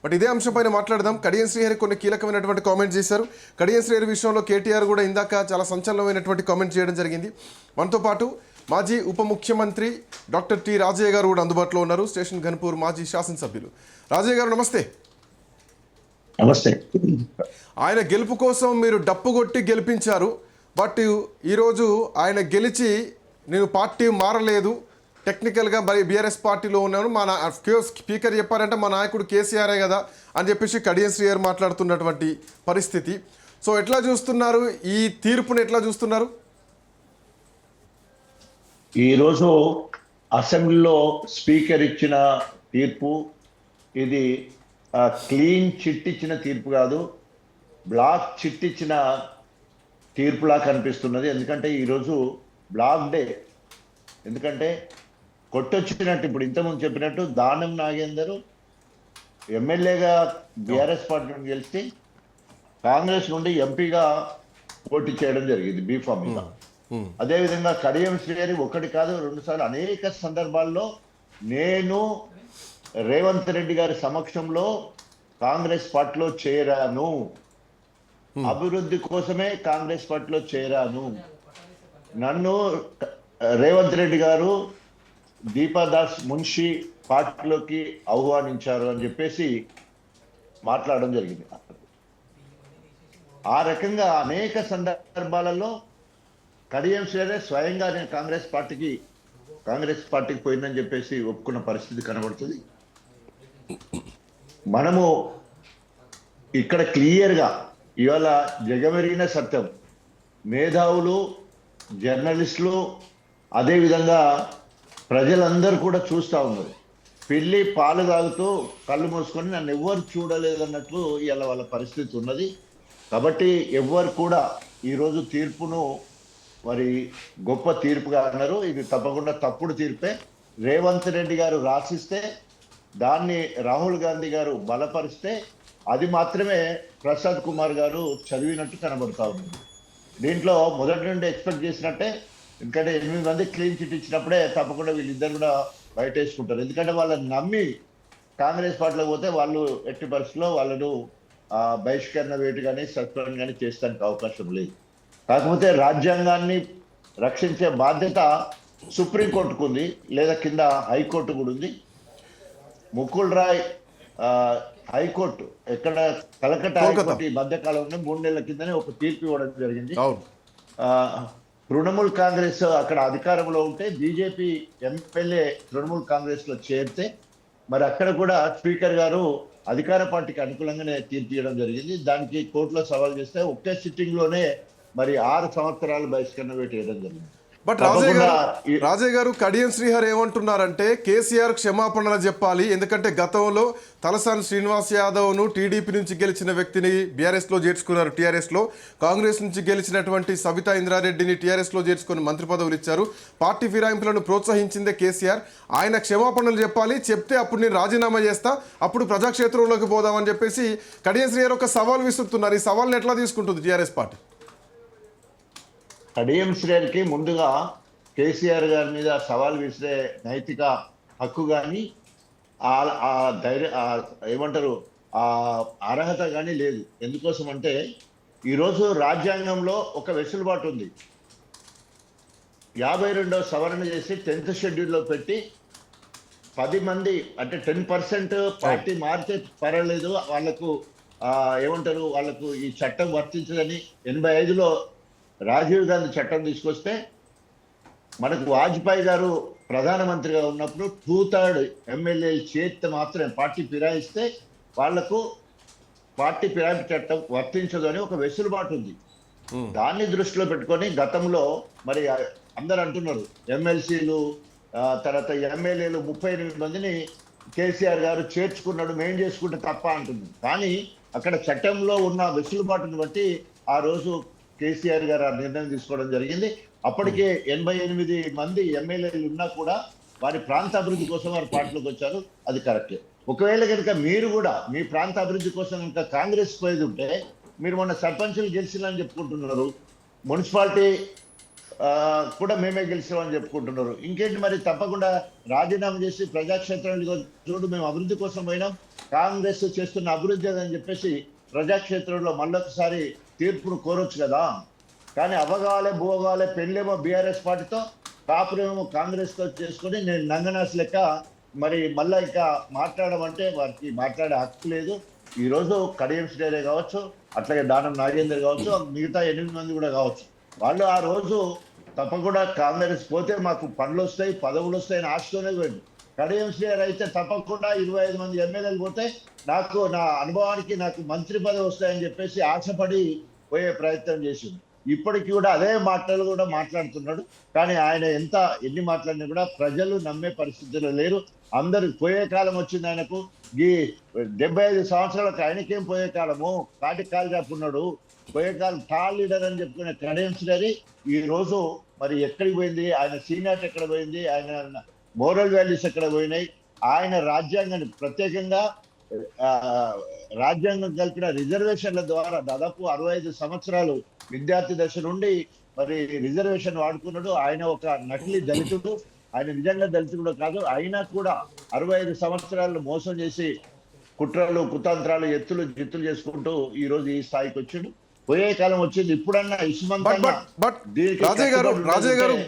But ఇదే అంశంపైన మాట్లాడదాం. కడియం శ్రీహరి కొన్ని కీలకమైనటువంటి కామెంట్ చేశారు. కడియం శ్రీహరి విషయంలో కేటీఆర్ కూడా ఇందాక చాలా సంచలనమైనటువంటి కామెంట్ చేయడం జరిగింది. మనతో పాటు మాజీ ఉప ముఖ్యమంత్రి డాక్టర్ టి రాజయ్య గారు కూడా అందుబాటులో ఉన్నారు. స్టేషన్ ఘన్పూర్ మాజీ శాసనసభ్యులు. రాజయ్య గారు నమస్తే. నమస్తే. ఆయన గెలుపు కోసం మీరు డప్పు కొట్టి గెలిపించారు. బట్ ఈరోజు ఆయన గెలిచి నేను పార్టీ మారలేదు, టెక్నికల్గా మరి బీఆర్ఎస్ పార్టీలో ఉన్నాను, మా స్పీకర్ చెప్పారంటే మా నాయకుడు కేసీఆరే కదా అని చెప్పేసి కడియం శ్రీహరి మాట్లాడుతున్నటువంటి పరిస్థితి. సో ఎట్లా చూస్తున్నారు ఈ తీర్పుని, ఎట్లా చూస్తున్నారు? ఈరోజు అసెంబ్లీలో స్పీకర్ ఇచ్చిన తీర్పు ఇది క్లీన్ చిట్ ఇచ్చిన తీర్పు కాదు, బ్లాక్ చిట్ ఇచ్చిన తీర్పులా కనిపిస్తున్నది. ఎందుకంటే ఈరోజు బ్లాక్ డే. ఎందుకంటే కొట్టొచ్చినట్టు ఇప్పుడు ఇంతకుముందు చెప్పినట్టు దానం నాగేందర్ ఎమ్మెల్యేగా బీఆర్ఎస్ పార్టీ నుండి గెలిచి కాంగ్రెస్ నుండి ఎంపీగా పోటీ చేయడం జరిగింది బీఫామ్ మీద. అదేవిధంగా కడియం శ్రీహరి ఒకటి కాదు రెండు సార్లు అనేక సందర్భాల్లో నేను రేవంత్ రెడ్డి గారి సమక్షంలో కాంగ్రెస్ పార్టీలో చేరాను, అభివృద్ధి కోసమే కాంగ్రెస్ పార్టీలో చేరాను, నన్ను రేవంత్ రెడ్డి గారు దీపాదాస్ మున్షి పార్టీలోకి ఆహ్వానించారు అని చెప్పేసి మాట్లాడడం జరిగింది. ఆ రకంగా అనేక సందర్భాలలో కడియం శ్రీహరి స్వయంగా నేను కాంగ్రెస్ పార్టీకి పోయిందని చెప్పేసి ఒప్పుకున్న పరిస్థితి కనబడుతుంది. మనము ఇక్కడ క్లియర్గా ఇవాళ జగమెరిగిన సత్యం, మేధావులు, జర్నలిస్టులు, అదేవిధంగా ప్రజలందరూ కూడా చూస్తూ ఉన్నారు. పిల్లి పాలు తాగుతూ కళ్ళు మూసుకొని నన్ను ఎవ్వరు చూడలేదన్నట్లు ఇవాళ వాళ్ళ పరిస్థితి ఉన్నది. కాబట్టి ఎవ్వరు కూడా ఈరోజు తీర్పును మరి గొప్ప తీర్పుగా అన్నారు. ఇది తప్పకుండా తప్పుడు తీర్పే. రేవంత్ రెడ్డి గారు రాసిస్తే దాన్ని రాహుల్ గాంధీ గారు బలపరిస్తే అది మాత్రమే ప్రసాద్ కుమార్ గారు చదివినట్టు కనబడతా ఉంది. దీంట్లో మొదటి నుండి ఎక్స్పెక్ట్ చేసినట్టే, ఎందుకంటే 8 మంది క్లీన్ చిట్ ఇచ్చినప్పుడే తప్పకుండా వీళ్ళిద్దరు కూడా బయట వేసుకుంటారు. ఎందుకంటే వాళ్ళని నమ్మి కాంగ్రెస్ పార్టీలో పోతే వాళ్ళు ఎట్టి పరిస్థితుల్లో వాళ్ళను బహిష్కరణ వేటు కానీ సస్పెండ్ కానీ చేస్తానికి అవకాశం లేదు. కాకపోతే రాజ్యాంగాన్ని రక్షించే బాధ్యత సుప్రీంకోర్టుకు ఉంది, లేదా కింద హైకోర్టు కూడా ఉంది. ముకుల్ రాయ్ హైకోర్టు ఎక్కడ కలకత్తా హైకోర్టు ఈ మధ్యకాలంలో 3 నెలల కిందనే ఒక తీర్పు ఇవ్వడం జరిగింది. తృణమూల్ కాంగ్రెస్ అక్కడ అధికారంలో ఉంటే బీజేపీ ఎమ్మెల్యే తృణమూల్ కాంగ్రెస్ లో చేరితే మరి అక్కడ కూడా స్పీకర్ గారు అధికార పార్టీకి అనుకూలంగానే తీర్పు ఇవ్వడం జరిగింది. దానికి కోర్టులో సవాల్ చేస్తే ఒకే సిట్టింగ్ లోనే మరి 6 సంవత్సరాలు బహిష్కరణ వేయడం జరిగింది. బట్ రాజయ్య గారు కడియం శ్రీహరి ఏమంటున్నారంటే కేసీఆర్ క్షమాపణలు చెప్పాలి, ఎందుకంటే గతంలో తలసాని శ్రీనివాస్ యాదవ్ను టీడీపీ నుంచి గెలిచిన వ్యక్తిని బీఆర్ఎస్లో చేర్చుకున్నారు, టీఆర్ఎస్లో కాంగ్రెస్ నుంచి గెలిచినటువంటి సబితా ఇంద్రారెడ్డిని టీఆర్ఎస్లో చేర్చుకొని మంత్రి పదవులు ఇచ్చారు. పార్టీ ఫిరాయింపులను ప్రోత్సహించిందే కేసీఆర్. ఆయన క్షమాపణలు చెప్పాలి, చెప్తే అప్పుడు నేను రాజీనామా చేస్తా, అప్పుడు ప్రజాక్షేత్రంలోకి పోదామని చెప్పేసి కడియం శ్రీహరి ఒక సవాల్ విసురుతున్నారు. ఈ సవాల్ని ఎట్లా తీసుకుంటుంది టీఆర్ఎస్ పార్టీ? కడియం శ్రీహరికి ముందుగా కేసీఆర్ గారి మీద సవాల్ విసిరే నైతిక హక్కు కానీ ఆ ధైర్య ఏమంటారు ఆ అర్హత కానీ లేదు. ఎందుకోసం అంటే ఈరోజు రాజ్యాంగంలో ఒక వెసులుబాటు ఉంది. 52వ సవరణ చేసి 10th షెడ్యూల్లో పెట్టి 10 మంది అంటే 10% పార్టీ మారితే పర్వాలేదు, వాళ్ళకు ఏమంటారు వాళ్ళకు ఈ చట్టం వర్తించదని 85లో రాజీవ్ గాంధీ చట్టం తీసుకొస్తే మనకు వాజ్పేయి గారు ప్రధానమంత్రిగా ఉన్నప్పుడు 2/3 ఎమ్మెల్యేలు చేస్తే మాత్రమే పార్టీ ఫిరాయిస్తే వాళ్లకు పార్టీ ఫిరాయింపు చట్టం వర్తించదు అని ఒక వెసులుబాటు ఉంది. దాన్ని దృష్టిలో పెట్టుకొని గతంలో మరి అందరు అంటున్నారు ఎమ్మెల్సీలు తర్వాత ఎమ్మెల్యేలు 38 మందిని కేసీఆర్ గారు చేర్చుకున్నాడు, మేం చేసుకుంటే తప్ప అంటున్నారు. కానీ అక్కడ చట్టంలో ఉన్న వెసులుబాటును బట్టి ఆ రోజు కేసీఆర్ గారు ఆ నిర్ణయం తీసుకోవడం జరిగింది. అప్పటికే 88 మంది ఎమ్మెల్యేలు ఉన్నా కూడా వారి ప్రాంత అభివృద్ధి కోసం వారి పార్టీలోకి వచ్చారు. అది కరెక్టే. ఒకవేళ కనుక మీరు కూడా మీ ప్రాంత అభివృద్ధి కోసం కనుక కాంగ్రెస్ పోయేది ఉంటే, మీరు మొన్న సర్పంచులు గెలిచినని చెప్పుకుంటున్నారు, మున్సిపాలిటీ కూడా మేమే గెలిచామని చెప్పుకుంటున్నారు. ఇంకేంటి మరి, తప్పకుండా రాజీనామా చేసి ప్రజాక్షేత్రంలో చూడు మేము అభివృద్ధి కోసం పోయినాం, కాంగ్రెస్ చేస్తున్న అభివృద్ధి అని చెప్పేసి ప్రజాక్షేత్రంలో మళ్ళొకసారి తీర్పును కోరొచ్చు కదా. కానీ అవ్వగాలే భూగాలే పెళ్ళేమో బీఆర్ఎస్ పార్టీతో, కాపురేమో కాంగ్రెస్ తో చేసుకొని నేను నంగనాస్ లెక్క మరి మళ్ళా ఇంకా మాట్లాడమంటే వారికి మాట్లాడే హక్కు లేదు. ఈ రోజు కడియం శ్రీహరి కావచ్చు, అట్లాగే దానం నాగేందర్ కావచ్చు, మిగతా 8 మంది కూడా కావచ్చు, వాళ్ళు ఆ రోజు తప్పకుండా కాంగ్రెస్ పోతే మాకు పనులు వస్తాయి, పదవులు వస్తాయని ఆశతోనే పోయింది. కడియం శ్రీహరి అయితే తప్పకుండా 25 మంది ఎమ్మెల్యేలు పోతే నాకు నా అనుభవానికి నాకు మంత్రి పదవి వస్తాయని చెప్పేసి ఆశపడి పోయే ప్రయత్నం చేసింది. ఇప్పటికి కూడా అదే మాటలు కూడా మాట్లాడుతున్నాడు. కానీ ఆయన ఎన్ని మాట్లాడినా కూడా ప్రజలు నమ్మే పరిస్థితిలో లేరు. అందరు పోయే కాలం వచ్చింది ఆయనకు. ఈ 75 సంవత్సరాలకు ఆయనకేం పోయే కాలము, కాటికి కాలు చాపున్నాడు. పోయే కాలం టాల్ లీడర్ అని చెప్పుకునే కడియం శ్రీహరి ఈ రోజు మరి ఎక్కడికి పోయింది, ఆయన సీనియారిటీ ఎక్కడ పోయింది, ఆయన మోరల్ వాల్యూస్ ఎక్కడ పోయినాయి, ఆయన రాజ్యాంగాన్ని ప్రత్యేకంగా రాజ్యాంగం కలిపిన రిజర్వేషన్ల ద్వారా దాదాపు 65 సంవత్సరాలు విద్యార్థి దశ నుండి మరి రిజర్వేషన్ వాడుకున్నాడు. ఆయన ఒక నకిలీ దళితుడు, ఆయన నిజంగా దళితుడు కాదు. అయినా కూడా 65 సంవత్సరాలు మోసం చేసి కుట్రలు కుతంత్రాలు ఎత్తులు జిత్తులు చేసుకుంటూ ఈ రోజు ఈ స్థాయికి వచ్చిండు. పోయే కాలం వచ్చింది. ఇప్పుడన్నా ఇసుమంత్ బట్ రాజయ్య గారు